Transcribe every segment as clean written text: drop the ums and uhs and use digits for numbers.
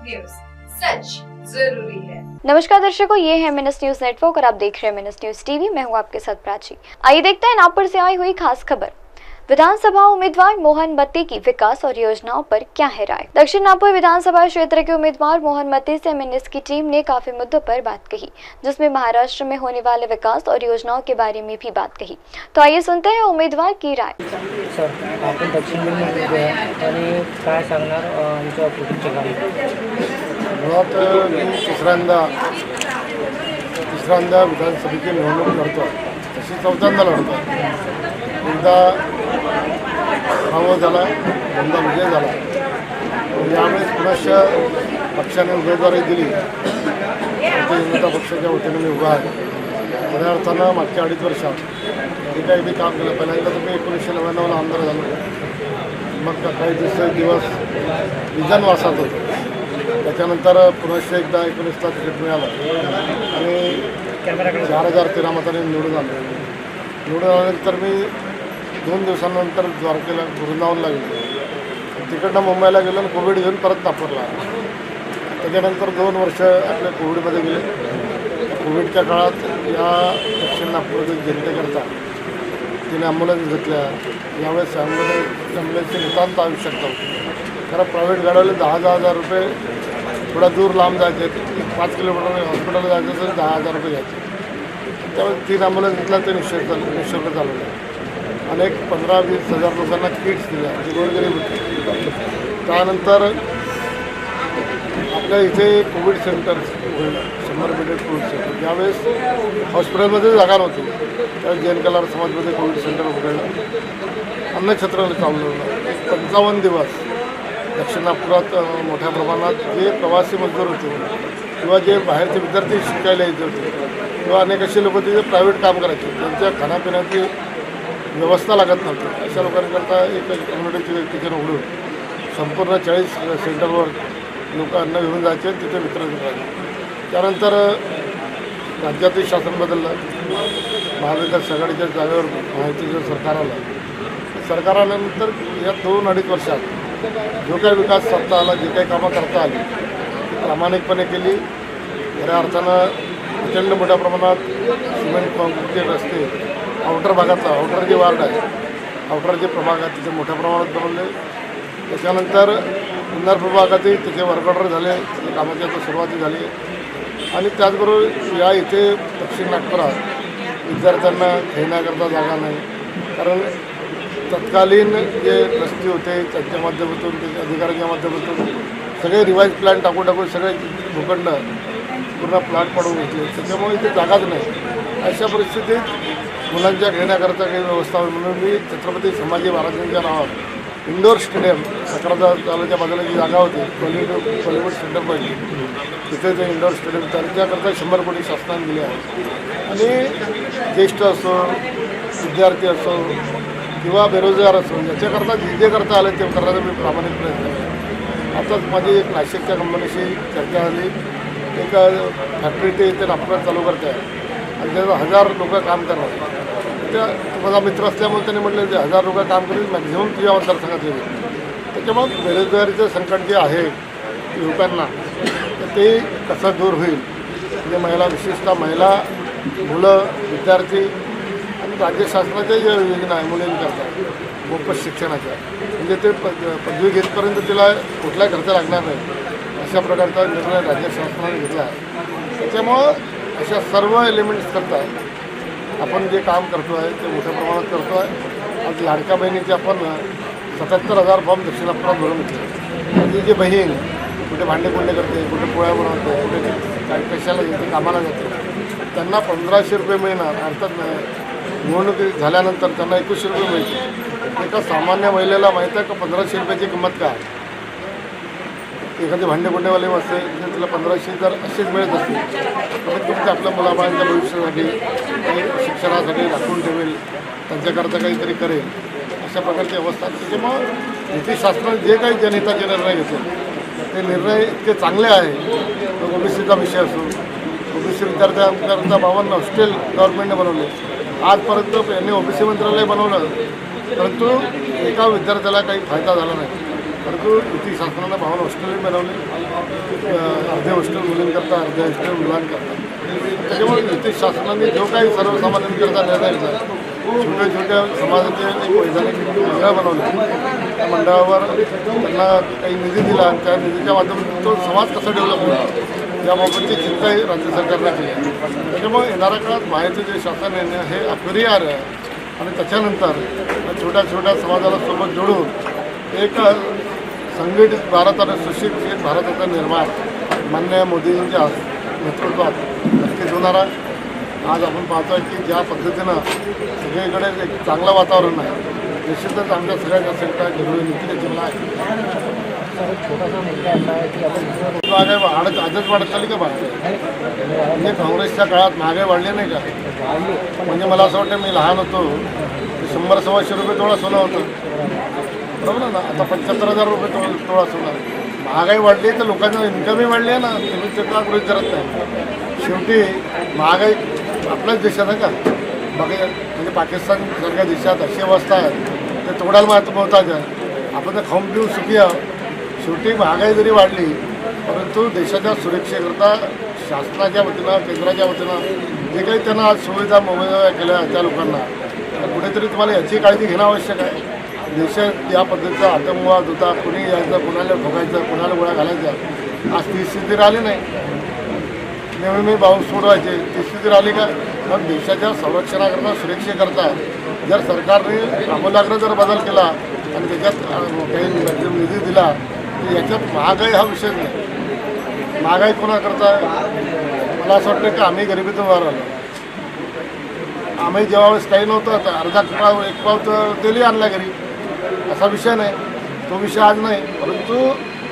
News, सच जरूरी है। नमस्कार दर्शकों, ये है मिनस न्यूज नेटवर्क और आप देख रहे हैं मिनस न्यूज टीवी। मैं हूं आपके साथ प्राची। आइए देखते हैं नागपुर से आई हुई खास खबर। विधानसभा उम्मीदवार मोहन मत्ती की विकास और योजनाओं पर क्या है राय। दक्षिण नागपुर विधानसभा क्षेत्र के उम्मीदवार मोहन मत्ती से मिनस की टीम ने काफी मुद्दों पर बात कही, जिसमें महाराष्ट्र में होने वाले विकास और योजनाओं के बारे में भी बात कही। तो आइए सुनते हैं उम्मीदवार की राय। सर, आपण दक्षिणमध्ये उभे आहे आणि काय सांगणार आमच्या पुढचे काम? मुळात मी तिसऱ्यांदा विधानसभेची निवडणूक लढतो, तशी चौथ्यांदा लढतो। एकदा पराभव झाला, दोनदा विजय झाला। यावेळेस पुन्हा पक्षाने उमेदवारी दिली, भारतीय जनता पक्षाच्या वतीने मी उभा आहे। खऱ्या अर्थानं मागच्या 2.5 वर्षात जे काही मी काम केलं, पहिल्यांदा तर मी 1999ला आमदार झालो, मग काही दिवस विजनवासात होतो। त्याच्यानंतर पुन्हा एकदा 19ला तिकीट मिळालं आणि 4013 मतांनी निवडून आलो। निवडून आल्यानंतर मी 2 दिवसांनंतर द्वारकेला वृंदावनला गेलो, तिकडनं मुंबईला गेलो आणि कोविड घेऊन परत नागपूरला आलो। त्याच्यानंतर 2 वर्ष आपल्या कोविडमध्ये गेले। कोविडच्या काळात या दक्षिण नागपूरच्या जनतेकरता तिने ॲम्ब्युलन्स घेतल्या। यावेळेस ॲम्ब्युलन्सची नितांत आवश्यकता होती, कारण प्रायव्हेट गाड्याला 10,000 रुपये, थोडा दूर लांब जायचे, 5 किलोमीटर हॉस्पिटलला जायचं तर 10,000 रुपये घ्यायचे। त्यावेळेस 3 ॲम्ब्युलन्स घेतला, ते निःशुल्क चालवलं। अनेक 15-20 हजार लोकांना किट्स दिल्या, जी गोरगरीब होती। त्यानंतर आपल्या इथे Covid centre 100 bedded Covid centre, ज्यावेळेस हॉस्पिटलमध्ये जागा नव्हती, त्यावेळेस जैन कलार समाजमध्ये कोविड सेंटर उघडलं। अन्नछत्र चालवलं। 55 दिवस दक्षिण नागपुरात मोठ्या प्रमाणात जे प्रवासी मजदूर होते किंवा जे बाहेरचे विद्यार्थी शिकायला येत होते किंवा अनेक असे लोक होते जे प्रायव्हेट काम करायचे, त्यांच्या खाण्यापिण्याची व्यवस्था लागत नव्हती, अशा लोकांकरता एक कम्युनिटी किचन उघडून संपूर्ण 40 सेंटरवर लोक अन्न घेऊन जायचे, तिथे वितरण करायचे। त्यानंतर राज्यातील शासन बदललं, महाविकास आघाडीच्या जागेवर माहितीचं सरकार आलं। सरकार आल्यानंतर या 2-2.5 वर्षात जो काही विकास साधता आला, जे काही कामं करता आली, ती प्रामाणिकपणे केली। खऱ्या अर्थानं प्रचंड मोठ्या प्रमाणात सिमेंट कॉन्क्रीटचे रस्ते, आउटर भागातला आउटर जे वार्ड आहे, आउटर जे प्रभाग आहे, तिथे मोठ्या प्रमाणात बनवले। त्याच्यानंतर इंदार प्रभागातही तिथे वर्क ऑर्डर झाले, तिथे कामाची आता सुरुवाती झाली। आणि त्याचबरोबर या इथे दक्षिण नागपुरात विद्यार्थ्यांना खेळण्याकरता जागा नाही, कारण तत्कालीन जे रस्ते होते त्यांच्या माध्यमातून, त्याच्या अधिकाऱ्यांच्या माध्यमातून सगळे रिवाईज प्लॅन टाकून सगळे भूखंड पूर्ण प्लॅट पडून घेतले, त्याच्यामुळे इथे जागाच नाही। अशा परिस्थितीत मुलांच्या खेळण्याकरता काही व्यवस्था म्हणून मी छत्रपती संभाजी महाराजांच्या नावावर इंडोर स्टेडियम, सकराजा तालुक्याच्या बाजूला जी जागा होती बॉलिवूड सेंटर पाहिजे, तिथे ते इंडोर स्टेडियम त्याच्याकरता 100 कोटी शासनाने दिले आहे। आणि ज्येष्ठ असो, विद्यार्थी असो किंवा बेरोजगार असो, याच्याकरता जे करता आलं ते करण्याचा मी प्रामाणिक प्रयत्न केला। आताच माझी एक नाशिकच्या कंपनीशी चर्चा झाली, एक फॅक्टरी ते इथे नागपुरात चालू करते आहे आणि त्याचं 1000 लोक काम करणार। त्या माझा मित्र असल्यामुळे त्यांनी म्हटलं ते 1000 लोक काम करेल, मॅक्झिमम तुझ्या मतदारसंघात येईल। त्याच्यामुळे बेरोजगारीचं संकट जे आहे युवकांना, तर ते कसं दूर होईल, म्हणजे महिला, विशेषतः महिला, मुलं, विद्यार्थी आणि राज्य शासनाच्या ज्या योजना आहे मुलींकरता मोफत शिक्षणाच्या, म्हणजे ते पदवी घेतपर्यंत तिला कुठलाही खर्च लागणार नाही, अशा प्रकारचा निर्णय राज्य शासनाने घेतला आहे। त्याच्यामुळं अशा सर्व एलिमेंट्स करता आपण जे काम करतो आहे ते मोठ्या प्रमाणात करतो आहे। आज लाडक्या बहिणीचे आपण 77,000 फॉर्म दक्षिण नागपुरात भरून घेतले। म्हणजे जे बहीण कुठे भांडे कोंडे करते, कुठे पोळ्या बनवते, कुठे काय कशाला येते, कामाला जाते, त्यांना 1500 रुपये मिळणार। अर्थात निवडणूक झाल्यानंतर त्यांना 2100 रुपये मिळते। एका सामान्य महिलेला माहीत आहे का 1500 रुपयाची किंमत काय? एखादी भांडेकोंडेवाली असते तर तिला 1500 जर असेच मिळत असतील तर तुमच्या आपल्या मुलाबाळांच्या भविष्यासाठी काही शिक्षणासाठी राखून ठेवेल, त्यांच्याकरता काहीतरी करेल, अशा प्रकारची अवस्था। त्याच्यामुळं युती शासनाने जे काही जनहिताचे निर्णय घेतले ते निर्णय इतके चांगले आहे। तो ओबीसीचा विषय असो, ओबीसी विद्यार्थ्यांकरता 52 हॉस्टेल गव्हर्नमेंटने बनवले। आजपर्यंत यांनी ओबीसी मंत्रालय बनवलं, परंतु एका विद्यार्थ्याला काही फायदा झाला नाही। परंतु युती शासनानं भावना हॉस्टेल बनवले, अर्धे हॉस्टेल मुलींकरता अर्धे हॉस्टेल मुलांकरता. त्याच्यामुळे युती शासनाने जो काही सर्वसामान्यांकरता निर्णय घेतला, छोट्या छोट्या समाजाचे एक वैधानिक मंडळ बनवले, त्या मंडळावर त्यांना काही निधी दिला आणि त्या निधीच्या माध्यमातून तो समाज कसा डेव्हलप होईल याबाबतची चिंताही राज्य सरकारने केली आहे. त्याच्यामुळे येणाऱ्या काळात माहिती जे शासन आहे हे अपरिहार्य आहे आणि त्याच्यानंतर छोट्या छोट्या समाजाला सोबत जोडून एक संघटित भारत आणि सुशिक्षित भारताचं निर्माण माननीय मोदींच्या नेतृत्वात नक्कीच होणार आहे. आज आपण पाहतोय की ज्या पद्धतीनं सगळीकडे एक चांगलं वातावरण आहे, निश्चितच आमच्या सगळ्यांच्या संख्या जरुरी नीतीने जिल्हा आहे. छोटासा मुद्दा असा आहे की आपण महागाई आजच वाढत चालली का महागाई? म्हणजे काँग्रेसच्या काळात महागाई वाढली नाही का? म्हणजे मला असं वाटतं मी लहान होतो 100-125 रुपये तोळा सोनं होतं, बरोबर ना? आता 75,000 रुपये तोळा सोनं. महागाई वाढली तर लोकांना इन्कमही वाढली आहे ना, तुम्ही ते का गृहीत धरत नाही. शेवटी महागाई आपल्याच देशात आहे का? म्हणजे पाकिस्तानसारख्या देशात अशी अवस्था आहे ते तोडायला महत्त्वाचं आहे. आपण तर खाऊन पिऊन सुखी आहोत. शेवटी महागाई जरी वाढली परंतु देशाच्या सुरक्षेकरता शासनाच्या वतीनं केंद्राच्या वतीनं जे काही त्यांना आज सुविधा मोबदला केल्या त्या लोकांना, कुठेतरी तुम्हाला याची काळजी घेणं आवश्यक आहे. देशात या पद्धतीचा आतंकवाद होता, कुणी यायचं, कुणाला ठोकायचं, कुणाला गोळ्या घालायच्या. आज ती स्थिती राहिली नाही. नेहमी भाऊ सोडवायचे, ती स्थिती राहिली का? मग देशाच्या संरक्षणाकरता सुरक्षेकरता जर सरकारने आमूलाग्र जर बदल केला आणि त्याच्यात काही निधी दिला तर याच्यात महागाई हा विषय नाही. महागाई कोणाकरता? मला असं वाटतं की आम्ही गरिबीतून बाहेर आलो. आम्ही जेव्हा वेळेस काही नव्हतं तर अर्धा पाव एक पाव तर तेलही आणला घरी, असा विषय नाही. तो विषय आज नाही. परंतु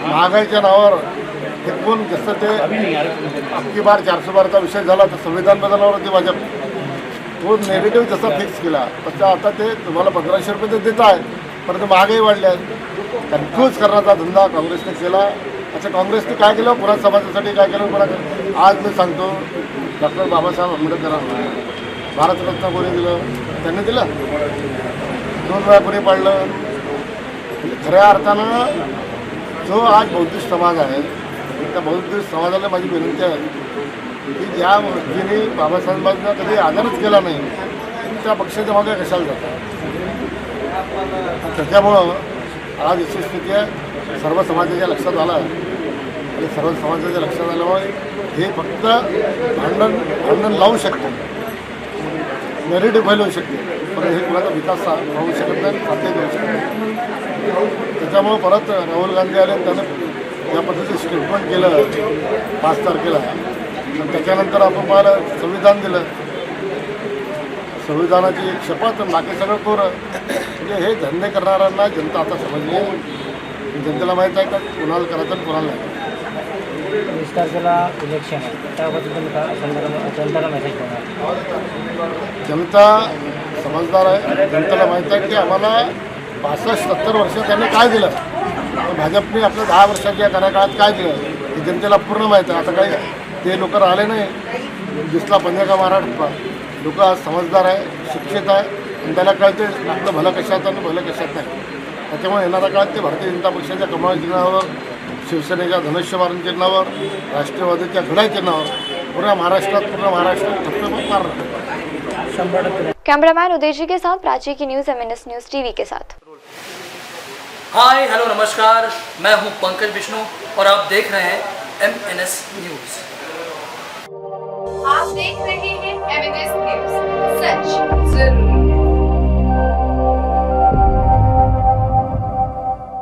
महागाईच्या नावावर हे कोण जसं ते अबकी बार 400 बारचा विषय झाला तर संविधान बदलण्यावरती भाजप तो नेगेटिव्ह जसा फिक्स केला तसा आता ते तुम्हाला 1500 रुपये ते देत आहे, परंतु महागाई वाढली आहे. कन्फ्यूज करण्याचा धंदा काँग्रेसने केला. अच्छा, काँग्रेसने काय केलं? पुन्हा समाजासाठी काय केलं? पुन्हा आज मी सांगतो, डॉक्टर बाबासाहेब आंबेडकरांना भारतरत्न कोणी दिलं? त्यांनी दिलं. 2 वेळा कोणी पाडलं? म्हणजे खऱ्या अर्थानं जो आज बौद्धिक समाज आहे त्या बौद्धिक समाजाला माझी विनंती आहे की ज्या व्यक्तीने बाबासाहेबांना कधी आदरच केला नाही त्या पक्षाच्या मागे कशाला जातात. त्याच्यामुळं आज अशी स्थिती आहे. सर्व समाजाच्या लक्षात आलं आणि सर्व समाजाच्या लक्षात आल्यामुळे हे फक्त भांडण लावू शकते, नेगेटिव्ह व्हायला होऊ शकते, पण हे कुणाचा विकास होऊ शकत नाही, साध्य करू शकत नाही. त्याच्यामुळं परत राहुल गांधी आले, त्यानं या पद्धतीचं स्टेटमेंट केलं 5 तारखेला. आणि त्याच्यानंतर आपण पाहिलं संविधान दिलं, संविधानाची एक शपथ, बाकी सगळं कोरं. म्हणजे हे धंदे करणाऱ्यांना जनता आता समजली. जनतेला माहीत आहे का कुणाला करायचं आणि कुणाला नाही. 20 तारखेला इलेक्शन आहे, त्याबद्दल जनताला मेसेज होणार? जनता समजदार आहे. जनतेला माहीत आहे की आम्हाला 65-70 वर्ष त्यांनी काय दिलं, भाजपने आपल्या 10 वर्षाच्या कार्यकाळात काय दिलं हे जनतेला पूर्ण माहीत आहे. आता काही ते लोक राहिले नाही. दिसला पंजा का महाराष्ट्र. लोक आज समजदार आहे, शिक्षित आहे आणि त्याला कळते आपलं भलं कशात आणि भलं कशात नाही. त्याच्यामुळे येणाऱ्या काळात ते भारतीय जनता पक्षाच्या कमळ चिन्हावर, शिवसेनेच्या धनुष्यबाण चिन्हावर, राष्ट्रवादीच्या घड्याळ चिन्हावर पूर्ण महाराष्ट्रात फक्त मारणार. 100%. कैमरामैन उदय जी के साथ प्राची की न्यूज़ MNS न्यूज़ टीवी के साथ। हाय हेलो नमस्कार, मैं हूं पंकज विष्णु और आप देख रहे हैं MNS न्यूज़। आप देख रहे हैं MNS न्यूज, सच जरूरी है।